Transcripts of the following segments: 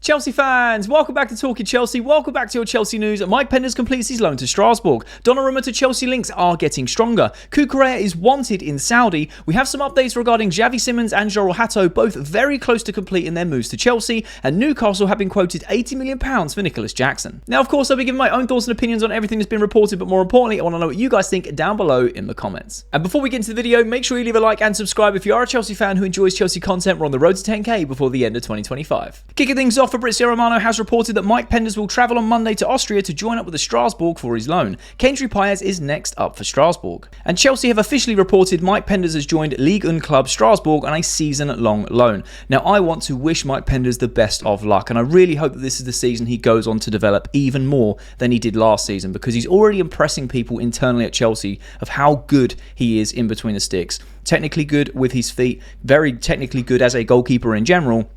Chelsea fans, welcome back to Talking Chelsea. Welcome back to your Chelsea news. Mike Penders completes his loan to Strasbourg. Donnarumma to Chelsea links are getting stronger. Cucurella is wanted in Saudi. We have some updates regarding Xavi Simons and Jorrel Hato, both very close to completing their moves to Chelsea. And Newcastle have been quoted £80 million for Nicolas Jackson. Now, of course, I'll be giving my own thoughts and opinions on everything that's been reported, but more importantly, I want to know what you guys think down below in the comments. And before we get into the video, make sure you leave a like and subscribe if you are a Chelsea fan who enjoys Chelsea content. We're on the road to 10k before the end of 2025. Kicking things off, Fabrizio Romano has reported that Mike Penders will travel on Monday to Austria to join up with the Strasbourg for his loan. Kendry Paez is next up for Strasbourg. And Chelsea have officially reported Mike Penders has joined Ligue 1 club Strasbourg on a season-long loan. Now, I want to wish Mike Penders the best of luck, and I really hope that this is the season he goes on to develop even more than he did last season, because he's already impressing people internally at Chelsea of how good he is in between the sticks. Technically good with his feet, very technically good as a goalkeeper in general.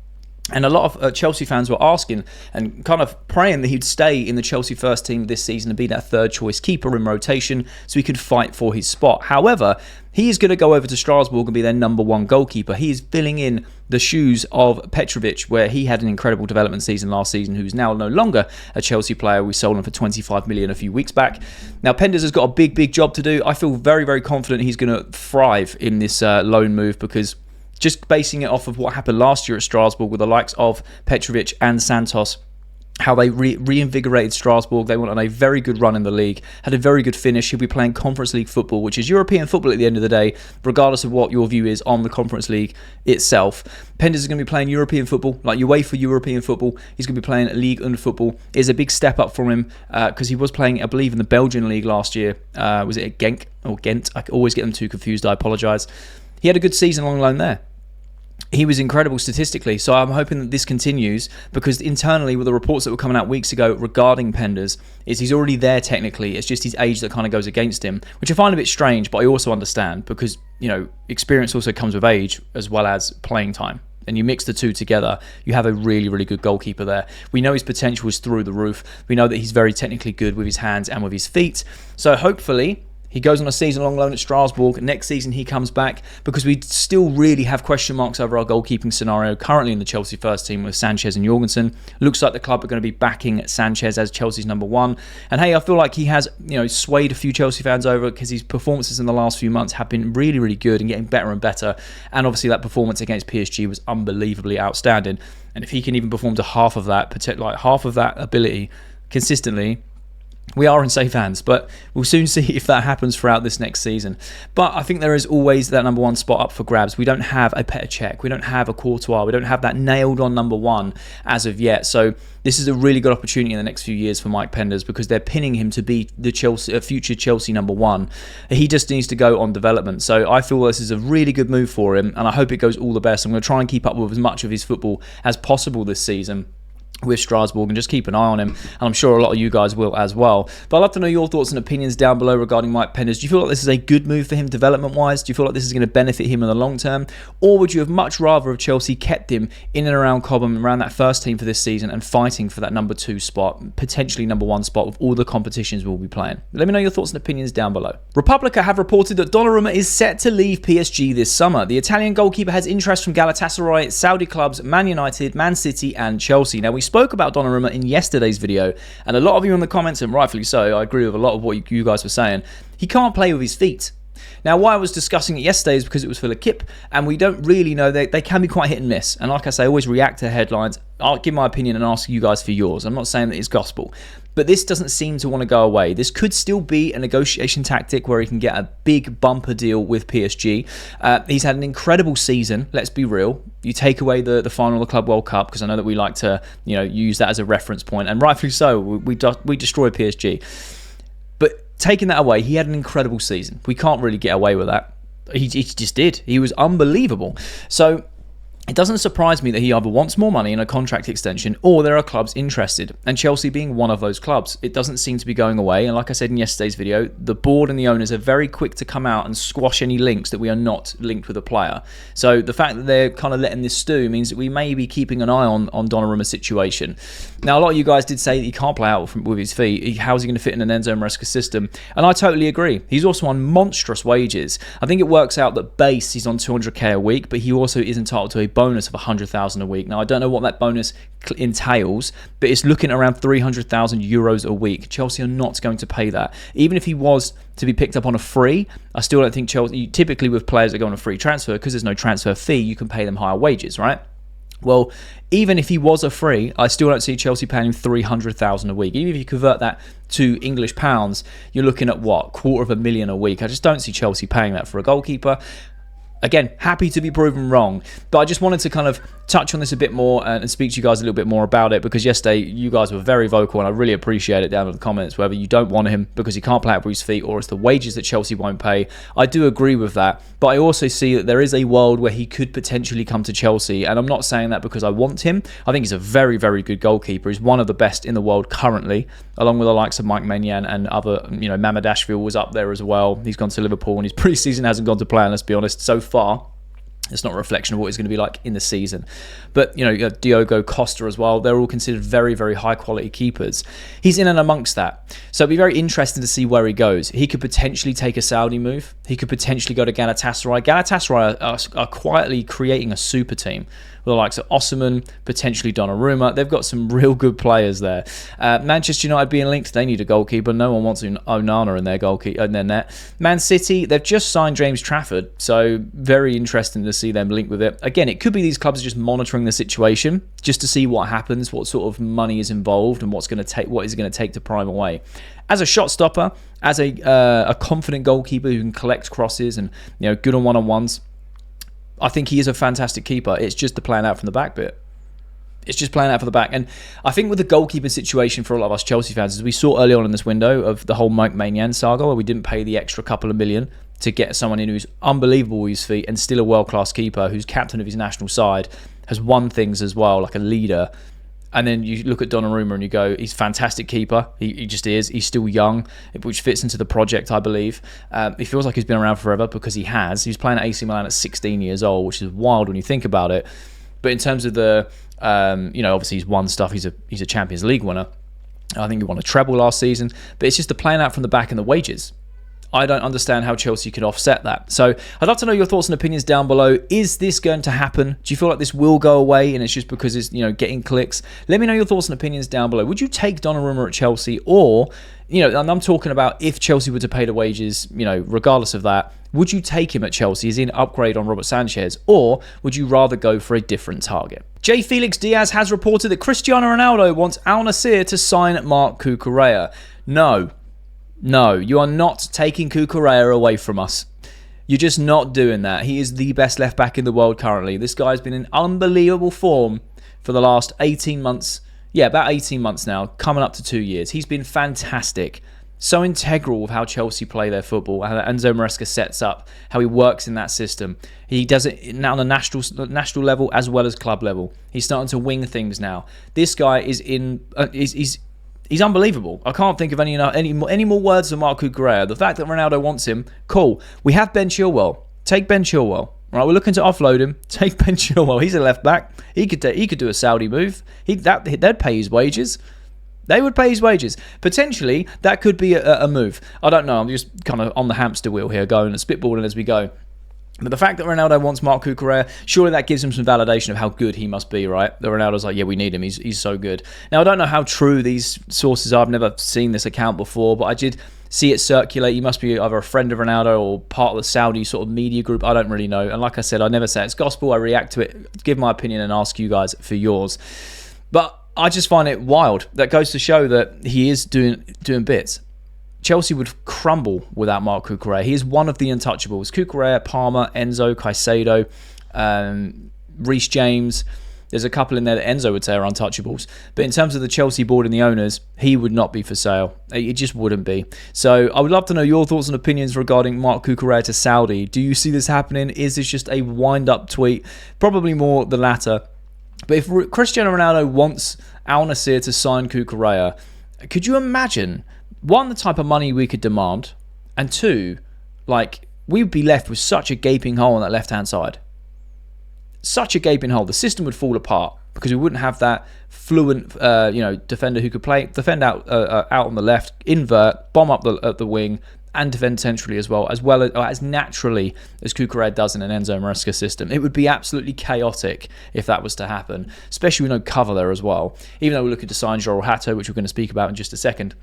And a lot of Chelsea fans were asking and kind of praying that he'd stay in the Chelsea first team this season and be that third choice keeper in rotation so he could fight for his spot. However, he is going to go over to Strasbourg and be their #1 goalkeeper. He is filling in the shoes of Petrovic, where he had an incredible development season last season, who's now no longer a Chelsea player. We sold him for 25 million a few weeks back. Now, Penders has got a big job to do. I feel very, very confident he's going to thrive in this loan move, because just basing it off of what happened last year at Strasbourg with the likes of Petrovic and Santos, how they reinvigorated Strasbourg. They went on a very good run in the league, had a very good finish. He'll be playing Conference League football, which is European football at the end of the day, regardless of what your view is on the Conference League itself. Penders is going to be playing European football, like UEFA European football. He's going to be playing Ligue 1 football. It's a big step up from him, because he was playing, I believe, in the Belgian league last year. Was it at Genk or Ghent? I always get them too confused. I apologise. He had a good season on loan there. He was incredible statistically, so I'm hoping that this continues, because internally with the reports that were coming out weeks ago regarding Penders, is he's already there technically. It's just his age that kind of goes against him, which I find a bit strange, but I also understand, because, you know, experience also comes with age as well as playing time. And you mix the two together, you have a really good goalkeeper there. We know his potential is through the roof. We know that he's very technically good with his hands and with his feet. So hopefully he goes on a season-long loan at Strasbourg. Next season he comes back, because we still really have question marks over our goalkeeping scenario currently in the Chelsea first team with Sanchez and Jorgensen. Looks like the club are going to be backing Sanchez as Chelsea's #1. And hey, I feel like he has, you know, swayed a few Chelsea fans over, because his performances in the last few months have been really good and getting better and better. And obviously that performance against PSG was unbelievably outstanding. And if he can even perform to half of that ability consistently, we are in safe hands, but we'll soon see if that happens throughout this next season. But I think there is always that #1 spot up for grabs. We don't have a Petr Cech, we don't have a Courtois, we don't have that nailed on #1 as of yet. So this is a really good opportunity in the next few years for Mike Penders, because they're pinning him to be the future Chelsea #1. He just needs to go on development. So I feel this is a really good move for him, and I hope it goes all the best. I'm going to try and keep up with as much of his football as possible this season with Strasbourg, and just keep an eye on him, and I'm sure a lot of you guys will as well. But I'd love to know your thoughts and opinions down below regarding Mike Penders. Do you feel like this is a good move for him development wise? Do you feel like this is going to benefit him in the long term, or would you have much rather have Chelsea kept him in and around Cobham, around that first team for this season, and fighting for that #2 spot, potentially #1 spot with all the competitions we'll be playing? Let me know your thoughts and opinions down below. Republica have reported that Donnarumma is set to leave PSG this summer. The Italian goalkeeper has interest from Galatasaray, Saudi clubs, Man United, Man City and Chelsea. Now, we spoke about Donnarumma in yesterday's video, and a lot of you in the comments, and rightfully so, I agree with a lot of what you guys were saying. He can't play with his feet. Now, why I was discussing it yesterday is because it was for L'Equipe, and we don't really know. They can be quite hit and miss. And like I say, I always react to headlines. I'll give my opinion and ask you guys for yours. I'm not saying that it's gospel, but this doesn't seem to want to go away. This could still be a negotiation tactic where he can get a big bumper deal with PSG. He's had an incredible season, let's be real. You take away the final of the Club World Cup, because I know that we like to, you know, use that as a reference point, and rightfully so. We destroyed PSG. But taking that away, he had an incredible season. We can't really get away with that. He just did. He was unbelievable. So it doesn't surprise me that he either wants more money in a contract extension, or there are clubs interested, and Chelsea being one of those clubs. It doesn't seem to be going away, and like I said in yesterday's video, the board and the owners are very quick to come out and squash any links that we are not linked with a player. So the fact that they're kind of letting this stew means that we may be keeping an eye on Donnarumma's situation. Now, a lot of you guys did say that he can't play out with his feet. How's he going to fit in an Enzo Maresca system? And I totally agree. He's also on monstrous wages. I think it works out that base he's on 200k a week, but he also is entitled to a bonus of 100,000 a week. Now, I don't know what that bonus entails, but it's looking around 300,000 euros a week. Chelsea are not going to pay that. Even if he was to be picked up on a free, I still don't think Chelsea, typically with players that go on a free transfer, because there's no transfer fee, you can pay them higher wages, right? Well, even if he was a free, I still don't see Chelsea paying him 300,000 a week. Even if you convert that to English pounds, you're looking at what, $250,000 a week. I just don't see Chelsea paying that for a goalkeeper. Again, happy to be proven wrong, but I just wanted to kind of touch on this a bit more and speak to you guys a little bit more about it, because yesterday you guys were very vocal and I really appreciate it down in the comments, whether you don't want him because he can't play at his feet or it's the wages that Chelsea won't pay. I do agree with that, but I also see that there is a world where he could potentially come to Chelsea, and I'm not saying that because I want him. I think he's a very, very good goalkeeper. He's one of the best in the world currently, along with the likes of Mike Maignan and other, Mamadashvili was up there as well. He's gone to Liverpool and his pre-season hasn't gone to plan, let's be honest, so far. It's not a reflection of what it's going to be like in the season. But, Diogo Costa as well, they're all considered very, very high quality keepers. He's in and amongst that. So it'll be very interesting to see where he goes. He could potentially take a Saudi move. He could potentially go to Galatasaray. Galatasaray are quietly creating a super team with the likes of Osimhen, potentially Donnarumma. They've got some real good players there. Manchester United being linked, they need a goalkeeper. No one wants Onana in their net. Man City, they've just signed James Trafford, so very interesting to see them linked with it. Again, it could be these clubs are just monitoring the situation just to see what happens, what sort of money is involved, and what is going to take to prime away. As a shot stopper, as a confident goalkeeper who can collect crosses and good on one-on-ones, I think he is a fantastic keeper. It's just the playing out from the back bit. It's just playing out for the back. And I think with the goalkeeper situation for a lot of us Chelsea fans, as we saw early on in this window of the whole Mike Maignan saga, where we didn't pay the extra couple of million to get someone in who's unbelievable with his feet and still a world-class keeper, who's captain of his national side, has won things as well, like a leader. And then you look at Donnarumma and you go, he's a fantastic keeper. He just is. He's still young, which fits into the project, I believe. He feels like he's been around forever because he has. He's playing at AC Milan at 16 years old, which is wild when you think about it. But in terms of the, obviously he's won stuff. He's a Champions League winner. I think he won a treble last season. But it's just the playing out from the back and the wages. I don't understand how Chelsea could offset that. So I'd love to know your thoughts and opinions down below. Is this going to happen? Do you feel like this will go away and it's just because it's getting clicks? Let me know your thoughts and opinions down below. Would you take Donnarumma at Chelsea, or and I'm talking about if Chelsea were to pay the wages, regardless of that, would you take him at Chelsea as an upgrade on Robert Sanchez, or would you rather go for a different target? J. Felix Diaz has reported that Cristiano Ronaldo wants Al Nassr to sign Marc Cucurella. No, you are not taking Cucurella away from us. You're just not doing that. He is the best left back in the world currently. This guy's been in unbelievable form for the last 18 months. Yeah, about 18 months now, coming up to 2 years. He's been fantastic. So integral with how Chelsea play their football, how Enzo Maresca sets up, how he works in that system. He does it now on a national level as well as club level. He's starting to wing things now. This guy is He's unbelievable. I can't think of any more words than Marc Cucurella. The fact that Ronaldo wants him, cool. We have Ben Chilwell. Take Ben Chilwell. Right, we're looking to offload him. Take Ben Chilwell. He's a left back. He could do a Saudi move. They'd pay his wages. They would pay his wages. Potentially, that could be a move. I don't know. I'm just kind of on the hamster wheel here, going and spitballing as we go. But the fact that Ronaldo wants Marc Cucurella, surely that gives him some validation of how good he must be, right? That Ronaldo's like, yeah, we need him. He's so good. Now, I don't know how true these sources are. I've never seen this account before, but I did see it circulate. He must be either a friend of Ronaldo or part of the Saudi sort of media group. I don't really know. And like I said, I never say it's gospel. I react to it, give my opinion, and ask you guys for yours. But I just find it wild. That goes to show that he is doing bits. Chelsea would crumble without Marc Cucurella. He is one of the untouchables. Cucurella, Palmer, Enzo, Caicedo, Reece James. There's a couple in there that Enzo would say are untouchables. But in terms of the Chelsea board and the owners, he would not be for sale. It just wouldn't be. So I would love to know your thoughts and opinions regarding Marc Cucurella to Saudi. Do you see this happening? Is this just a wind-up tweet? Probably more the latter. But if Cristiano Ronaldo wants Al Nassr to sign Cucurella, could you imagine, one, the type of money we could demand, and two, we would be left with such a gaping hole on that left-hand side. Such a gaping hole. The system would fall apart because we wouldn't have that fluent, defender who could defend out on the left, invert, bomb up the wing, and defend centrally as well as naturally as Cucurella does in an Enzo Maresca system. It would be absolutely chaotic if that was to happen, especially with no cover there as well. Even though we're looking to sign Jorrel Hato, which we're going to speak about in just a second.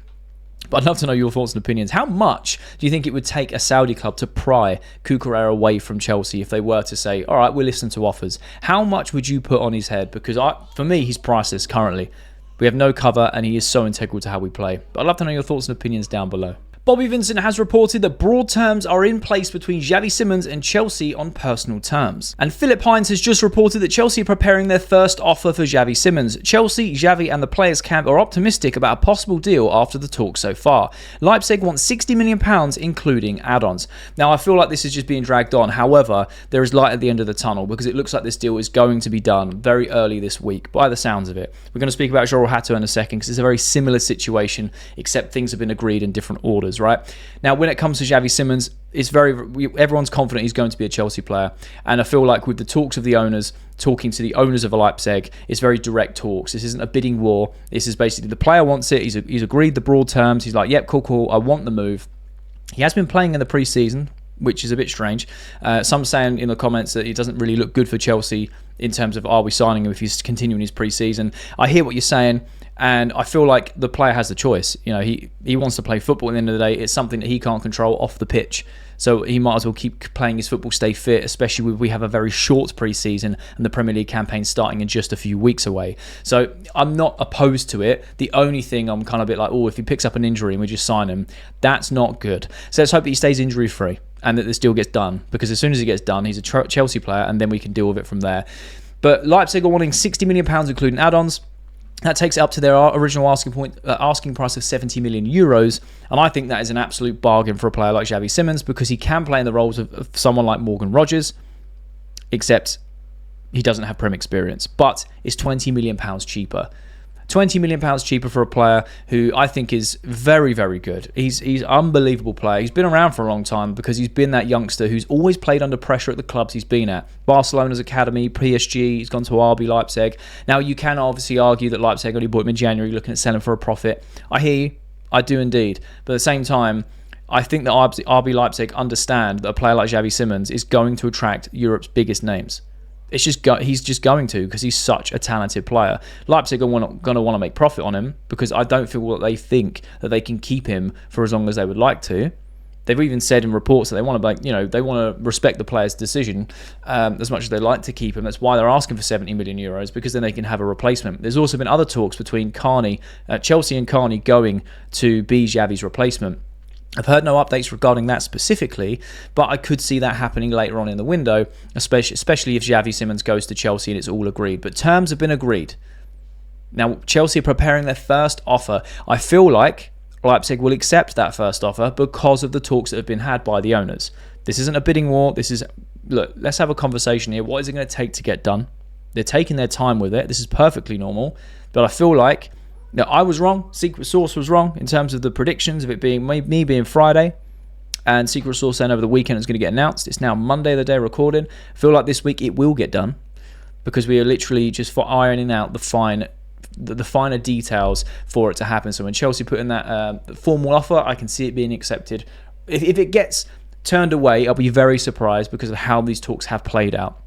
But I'd love to know your thoughts and opinions. How much do you think it would take a Saudi club to pry Cucurella away from Chelsea if they were to say, all right, we'll listen to offers? How much would you put on his head? Because for me, he's priceless currently. We have no cover and he is so integral to how we play. But I'd love to know your thoughts and opinions down below. Bobby Vincent has reported that broad terms are in place between Xavi Simons and Chelsea on personal terms. And Philip Hines has just reported that Chelsea are preparing their first offer for Xavi Simons. Chelsea, Xavi and the players' camp are optimistic about a possible deal after the talks so far. Leipzig want £60 million, including add-ons. Now, I feel like this is just being dragged on. However, there is light at the end of the tunnel because it looks like this deal is going to be done very early this week, by the sounds of it. We're going to speak about Jorrel Hato in a second because it's a very similar situation, except things have been agreed in different orders. Right now, when it comes to Xavi Simons, everyone's confident he's going to be a Chelsea player, and I feel like with the talks of the owners talking to the owners of Leipzig, it's very direct talks. This isn't a bidding war. This is basically the player wants it. He's agreed the broad terms. He's like, yep, cool, I want the move. He has been playing in the pre-season, which is a bit strange. Some saying in the comments that it doesn't really look good for Chelsea in terms of are we signing him if he's continuing his pre-season. I hear what you're saying. And I feel like the player has the choice. You know, he wants to play football at the end of the day. It's something that he can't control off the pitch. So he might as well keep playing his football, stay fit, especially we have a very short pre-season and the Premier League campaign starting in just a few weeks away. So I'm not opposed to it. The only thing I'm kind of a bit like, if he picks up an injury and we just sign him, that's not good. So let's hope that he stays injury-free and that this deal gets done. Because as soon as he gets done, he's a Chelsea player and then we can deal with it from there. But Leipzig are wanting £60 million, including add-ons. That takes it up to their original asking price of €70 million. And I think that is an absolute bargain for a player like Xavi Simons because he can play in the roles of someone like Morgan Rogers, except he doesn't have Prem experience. But it's £20 million cheaper. £20 million cheaper for a player who I think is very, very good. He's an unbelievable player. He's been around for a long time because he's been that youngster who's always played under pressure at the clubs he's been at. Barcelona's academy, PSG, he's gone to RB Leipzig. Now, you can obviously argue that Leipzig only bought him in January looking at selling for a profit. I hear you. I do indeed. But at the same time, I think that RB Leipzig understand that a player like Xavi Simons is going to attract Europe's biggest names. He's just going to because he's such a talented player. Leipzig are going to want to make profit on him because I don't feel that they think that they can keep him for as long as they would like to. They've even said in reports that they want to respect the player's decision as much as they like to keep him. That's why they're asking for €70 million because then they can have a replacement. There's also been other talks between Chelsea and Carney going to be Xavi's replacement. I've heard no updates regarding that specifically, but I could see that happening later on in the window, especially if Xavi Simons goes to Chelsea and it's all agreed. But terms have been agreed. Now, Chelsea are preparing their first offer. I feel like Leipzig will accept that first offer because of the talks that have been had by the owners. This isn't a bidding war. Look, let's have a conversation here. What is it going to take to get done? They're taking their time with it. This is perfectly normal. But I feel like I was wrong. Secret Source was wrong in terms of the predictions of it being me being Friday. And Secret Source saying over the weekend it's going to get announced. It's now Monday, the day recording. I feel like this week it will get done because we are literally just ironing out the finer details for it to happen. So when Chelsea put in that formal offer, I can see it being accepted. If it gets turned away, I'll be very surprised because of how these talks have played out.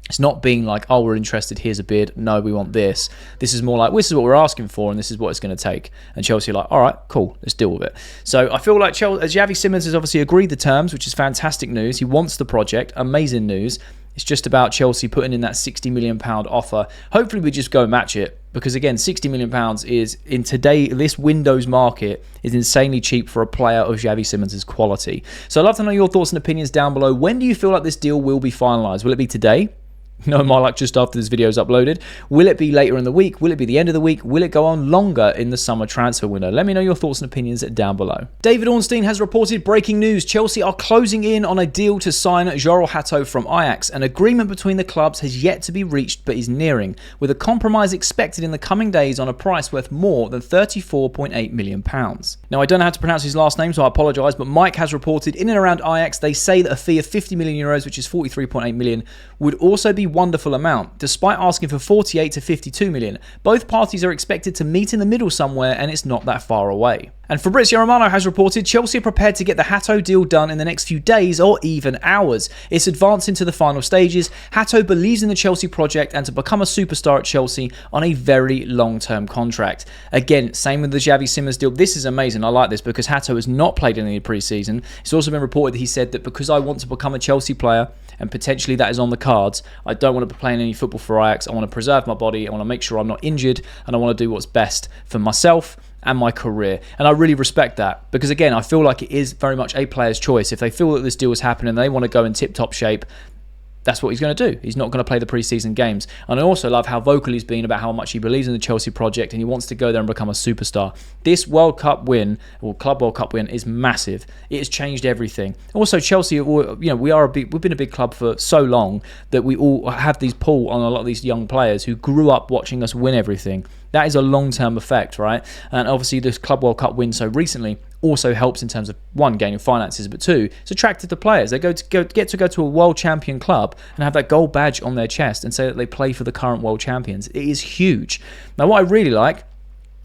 It's not being like, oh, we're interested, here's a bid, no, we want this. This is more like, this is what we're asking for and this is what it's going to take. And Chelsea are like, all right, cool, let's deal with it. So I feel like Xavi Simons has obviously agreed the terms, which is fantastic news. He wants the project, amazing news. It's just about Chelsea putting in that £60 million offer. Hopefully we just go match it because, again, £60 million is, in this Windows market, is insanely cheap for a player of Xavi Simons' quality. So I'd love to know your thoughts and opinions down below. When do you feel like this deal will be finalised? Will it be today? No, more like just after this video is uploaded. Will it be later in the week? Will it be the end of the week? Will it go on longer in the summer transfer window? Let me know your thoughts and opinions down below. David Ornstein has reported breaking news. Chelsea are closing in on a deal to sign Jorrel Hato from Ajax. An agreement between the clubs has yet to be reached but is nearing, with a compromise expected in the coming days on a price worth more than £34.8 million. Now, I don't know how to pronounce his last name, so I apologise, but Mike has reported in and around Ajax, they say that a fee of €50 million, which is £43.8 million, would also be wonderful amount. Despite asking for 48 to 52 million, both parties are expected to meet in the middle somewhere and it's not that far away. And Fabrizio Romano has reported Chelsea are prepared to get the Hato deal done in the next few days or even hours. It's advancing to the final stages. Hato believes in the Chelsea project and to become a superstar at Chelsea on a very long-term contract. Again, same with the Xavi Simons deal. This is amazing. I like this because Hato has not played in any pre-season. It's also been reported that he said that because I want to become a Chelsea player, and potentially that is on the cards, I don't want to be playing any football for Ajax. I want to preserve my body. I want to make sure I'm not injured, and I want to do what's best for myself and my career. And I really respect that because, again, I feel like it is very much a player's choice. If they feel that this deal is happening and they want to go in tip-top shape, that's what he's going to do. He's not going to play the pre-season games. And I also love how vocal he's been about how much he believes in the Chelsea project and he wants to go there and become a superstar. This World Cup win, or Club World Cup win, is massive. It has changed everything. Also, Chelsea, we've been a big club for so long that we all have these pull on a lot of these young players who grew up watching us win everything. That is a long-term effect, right? And obviously this Club World Cup win so recently also helps in terms of, one, gaining finances, but two, it's attractive to players. They get to go to a world champion club and have that gold badge on their chest and say that they play for the current world champions. It is huge. Now, what I really like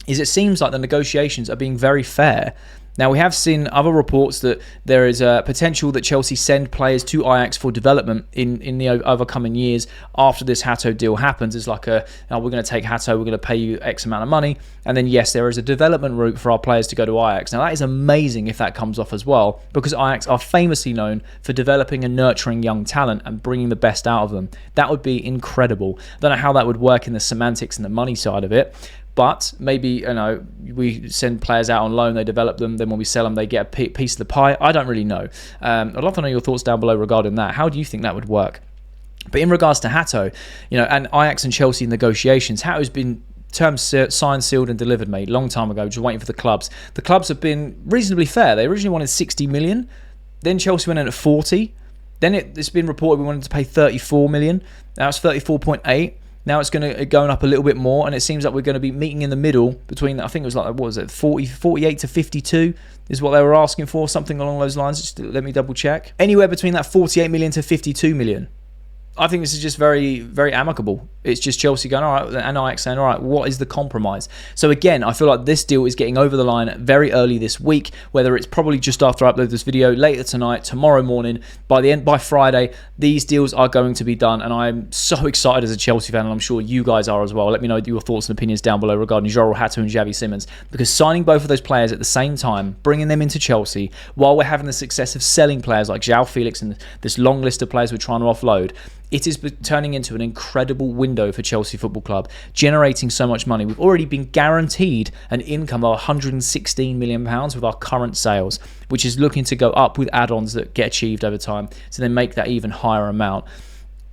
is it seems like the negotiations are being very fair. Now, we have seen other reports that there is a potential that Chelsea send players to Ajax for development in the overcoming years after this Hato deal happens. It's like we're going to take Hato, we're going to pay you X amount of money. And then, yes, there is a development route for our players to go to Ajax. Now, that is amazing if that comes off as well, because Ajax are famously known for developing and nurturing young talent and bringing the best out of them. That would be incredible. I don't know how that would work in the semantics and the money side of it. But maybe, we send players out on loan, they develop them, then when we sell them, they get a piece of the pie. I don't really know. I'd love to know your thoughts down below regarding that. How do you think that would work? But in regards to Hato, and Ajax and Chelsea negotiations, Hato's been terms signed, sealed and delivered, mate, long time ago, just waiting for the clubs. The clubs have been reasonably fair. They originally wanted 60 million. Then Chelsea went in at 40. Then it's been reported we wanted to pay 34 million. Now it's 34.8. Now it's going up a little bit more, and it seems like we're going to be meeting in the middle between, I think it was like, what was it, 48 to 52 is what they were asking for, something along those lines. Just let me double check. Anywhere between that 48 million to 52 million. I think this is just very, very amicable. It's just Chelsea going, all right, and Ajax saying, all right, what is the compromise? So again, I feel like this deal is getting over the line very early this week, whether it's probably just after I upload this video, later tonight, tomorrow morning, by Friday, these deals are going to be done. And I'm so excited as a Chelsea fan, and I'm sure you guys are as well. Let me know your thoughts and opinions down below regarding Jorrel, Hato and Xavi Simons, because signing both of those players at the same time, bringing them into Chelsea, while we're having the success of selling players like João Felix and this long list of players we're trying to offload, it is turning into an incredible window for Chelsea Football Club, generating so much money. We've already been guaranteed an income of £116 million with our current sales, which is looking to go up with add-ons that get achieved over time to then make that even higher amount.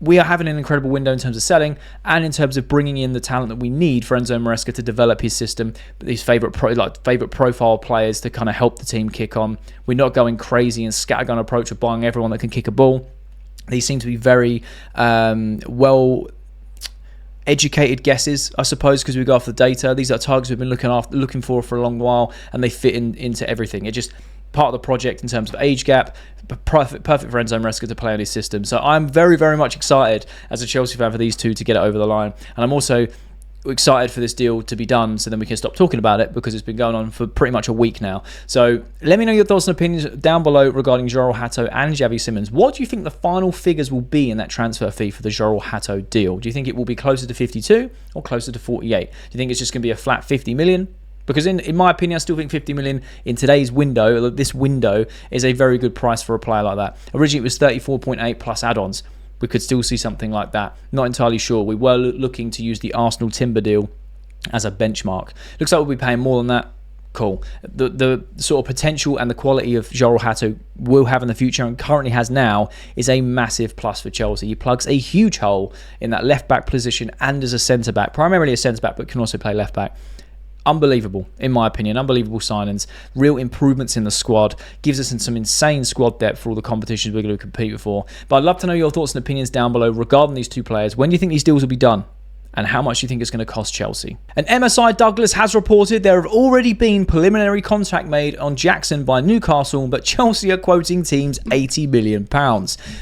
We are having an incredible window in terms of selling and in terms of bringing in the talent that we need for Enzo Maresca to develop his system, these favourite profile players to kind of help the team kick on. We're not going crazy and scattergun approach of buying everyone that can kick a ball. These seem to be very well educated guesses, I suppose, because we go off the data. These are targets we've been looking for a long while, and they fit into everything. It's just part of the project in terms of age gap, perfect for Enzo Maresca to play on his system. So I'm very, very much excited as a Chelsea fan for these two to get it over the line, and I'm also excited for this deal to be done so then we can stop talking about it, because it's been going on for pretty much a week now. So let me know your thoughts and opinions down below regarding Jorrel, Hato and Xavi Simons. What do you think the final figures will be in that transfer fee for the Jorrel Hato deal? Do you think it will be closer to 52 or closer to 48? Do you think it's just going to be a flat 50 million? Because in my opinion, I still think 50 million in today's window, this window, is a very good price for a player like that. Originally it was 34.8 plus add-ons. We could still see something like that. Not entirely sure. We were looking to use the Arsenal Timber deal as a benchmark. Looks like we'll be paying more than that. Cool. The sort of potential and the quality of Jorrel Hato will have in the future and currently has now is a massive plus for Chelsea. He plugs a huge hole in that left-back position and as a centre-back. Primarily a centre-back, but can also play left-back. Unbelievable, in my opinion. Unbelievable signings. Real improvements in the squad. Gives us some insane squad depth for all the competitions we're going to compete for. But I'd love to know your thoughts and opinions down below regarding these two players. When do you think these deals will be done? And how much do you think it's going to cost Chelsea? And MSI Douglas has reported there have already been preliminary contact made on Jackson by Newcastle, but Chelsea are quoting teams £80 million.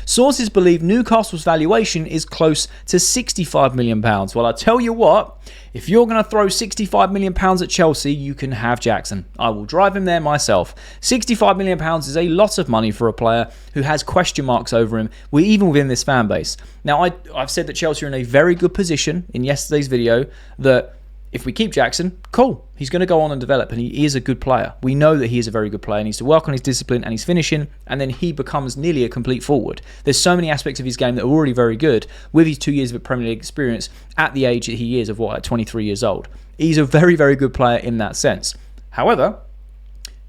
Sources believe Newcastle's valuation is close to £65 million. Well, I tell you what, If you're going to throw £65 million at Chelsea, you can have Jackson. I will drive him there myself. £65 million is a lot of money for a player who has question marks over him, even within this fan base. Now, I've said that Chelsea are in a very good position in yesterday's video that if we keep Jackson, cool. He's going to go on and develop, and he is a good player. We know that he is a very good player. He needs to work on his discipline and his finishing, and then he becomes nearly a complete forward. There's so many aspects of his game that are already very good with his 2 years of Premier League experience at the age that he is of, at 23 years old. He's a very, very good player in that sense. However,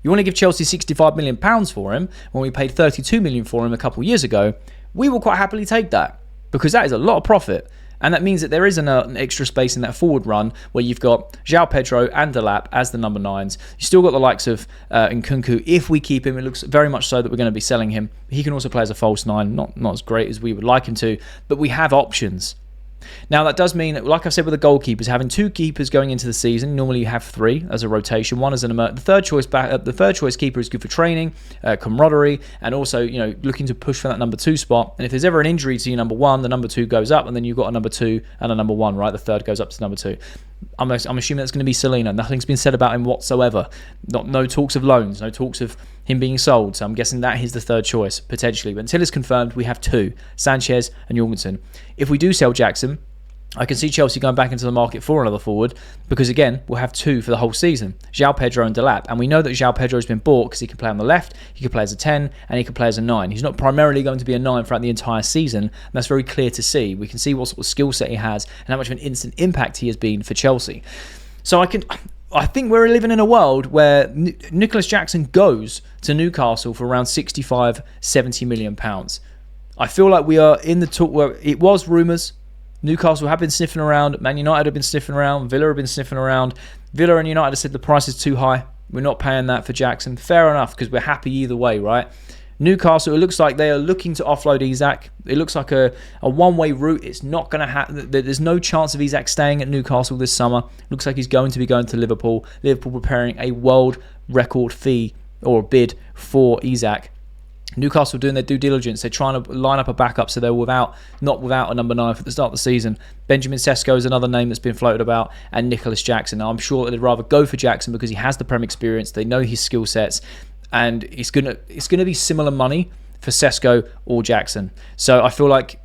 you want to give Chelsea £65 million for him when we paid £32 million for him a couple of years ago, we will quite happily take that because that is a lot of profit. And that means that there is an extra space in that forward run where you've got João Pedro and Delap as the number 9s. You've still got the likes of Nkunku. If we keep him, it looks very much so that we're going to be selling him. He can also play as a false 9, not as great as we would like him to, but we have options. Now, that does mean, like I've said with the goalkeepers, having 2 keepers going into the season. Normally you have 3 as a rotation. One is the third choice keeper is good for training, camaraderie, and also looking to push for that number 2 spot. And if there's ever an injury to your number 1, the number 2 goes up, and then you've got a number 2 and a number 1, right? The third goes up to number 2. I'm assuming that's going to be Selena. Nothing's been said about him whatsoever. No talks of loans, no talks of him being sold. So I'm guessing that is the third choice, potentially. But until it's confirmed, we have 2, Sanchez and Jorgensen. If we do sell Jackson, I can see Chelsea going back into the market for another forward because, again, we'll have 2 for the whole season, João Pedro and Delap. And we know that João Pedro has been bought because he can play on the left, he can play as a 10, and he can play as a 9. He's not primarily going to be a 9 throughout the entire season, and that's very clear to see. We can see what sort of skill set he has and how much of an instant impact he has been for Chelsea. So I think we're living in a world where Nicolas Jackson goes to Newcastle for around £65-70 million. I feel like we are in the talk where it was rumours. Newcastle have been sniffing around. Man United have been sniffing around. Villa have been sniffing around. Villa and United have said the price is too high. We're not paying that for Jackson. Fair enough, because we're happy either way, right? Newcastle, it looks like they are looking to offload Isak. It looks like a one-way route. It's not going to happen. There's no chance of Isak staying at Newcastle this summer. Looks like he's going to be going to Liverpool. Liverpool preparing a world record fee or bid for Isak. Newcastle doing their due diligence. They're trying to line up a backup so they're not without a number 9 for the start of the season. Benjamin Sesko is another name that's been floated about, and Nicolas Jackson. Now, I'm sure they'd rather go for Jackson because he has the Prem experience. They know his skill sets, and it's gonna be similar money for Sesko or Jackson. So I feel like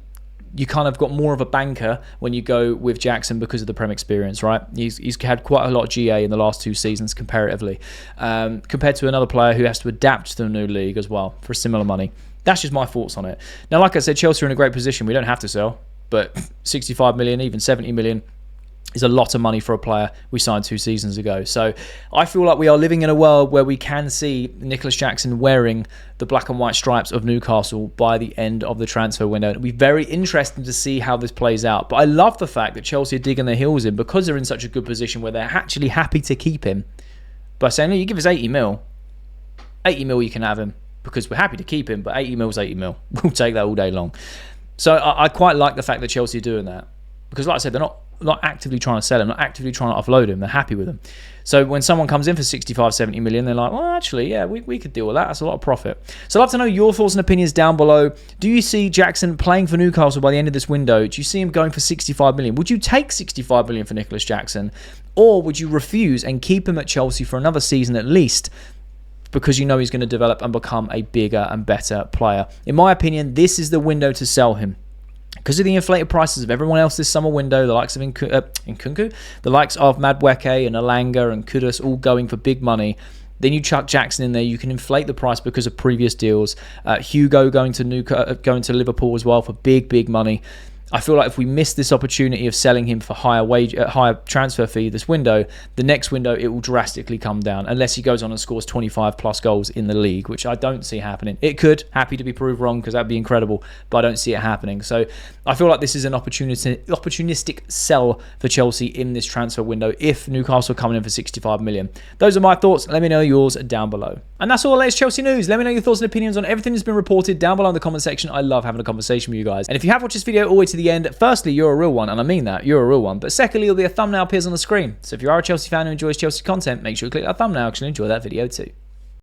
you kind of got more of a banker when you go with Jackson because of the Prem experience, right? He's had quite a lot of GA in the last 2 seasons comparatively, compared to another player who has to adapt to the new league as well for similar money. That's just my thoughts on it. Now, like I said, Chelsea are in a great position. We don't have to sell, but 65 million, even 70 million is a lot of money for a player we signed 2 seasons ago. So I feel like we are living in a world where we can see Nicolas Jackson wearing the black and white stripes of Newcastle by the end of the transfer window. It'll be very interesting to see how this plays out. But I love the fact that Chelsea are digging their heels in because they're in such a good position where they're actually happy to keep him by saying, no, you give us 80 mil. 80 mil you can have him because we're happy to keep him, but 80 mil is 80 mil. We'll take that all day long. So I quite like the fact that Chelsea are doing that because, like I said, they're not actively trying to sell him, not actively trying to offload him. They're happy with him. So when someone comes in for 65-70 million, they're like, well, actually, yeah, we could deal with that. That's a lot of profit. So I'd love to know your thoughts and opinions down below. Do you see Jackson playing for Newcastle by the end of this window? Do you see him going for 65 million? Would you take 65 million for Nicolas Jackson? Or would you refuse and keep him at Chelsea for another season at least because you know he's going to develop and become a bigger and better player? In my opinion, this is the window to sell him. Because of the inflated prices of everyone else this summer window, the likes of Nkunku, the likes of Madueke and Alanga and Kudus all going for big money, then you chuck Jackson in there, you can inflate the price because of previous deals. Hugo going to Liverpool as well for big money. I feel like if we miss this opportunity of selling him for higher transfer fee this window, the next window it will drastically come down unless he goes on and scores 25 plus goals in the league, which I don't see happening. It could, happy to be proved wrong because that'd be incredible, but I don't see it happening. So I feel like this is an opportunistic sell for Chelsea in this transfer window if Newcastle are coming in for 65 million. Those are my thoughts. Let me know yours down below. And that's all the latest Chelsea news. Let me know your thoughts and opinions on everything that's been reported down below in the comment section. I love having a conversation with you guys. And if you have watched this video all the way to the end, firstly, you're a real one, and I mean that, you're a real one. But secondly, there'll be a thumbnail appears on the screen. So if you are a Chelsea fan who enjoys Chelsea content, make sure you click that thumbnail because you'll enjoy that video too.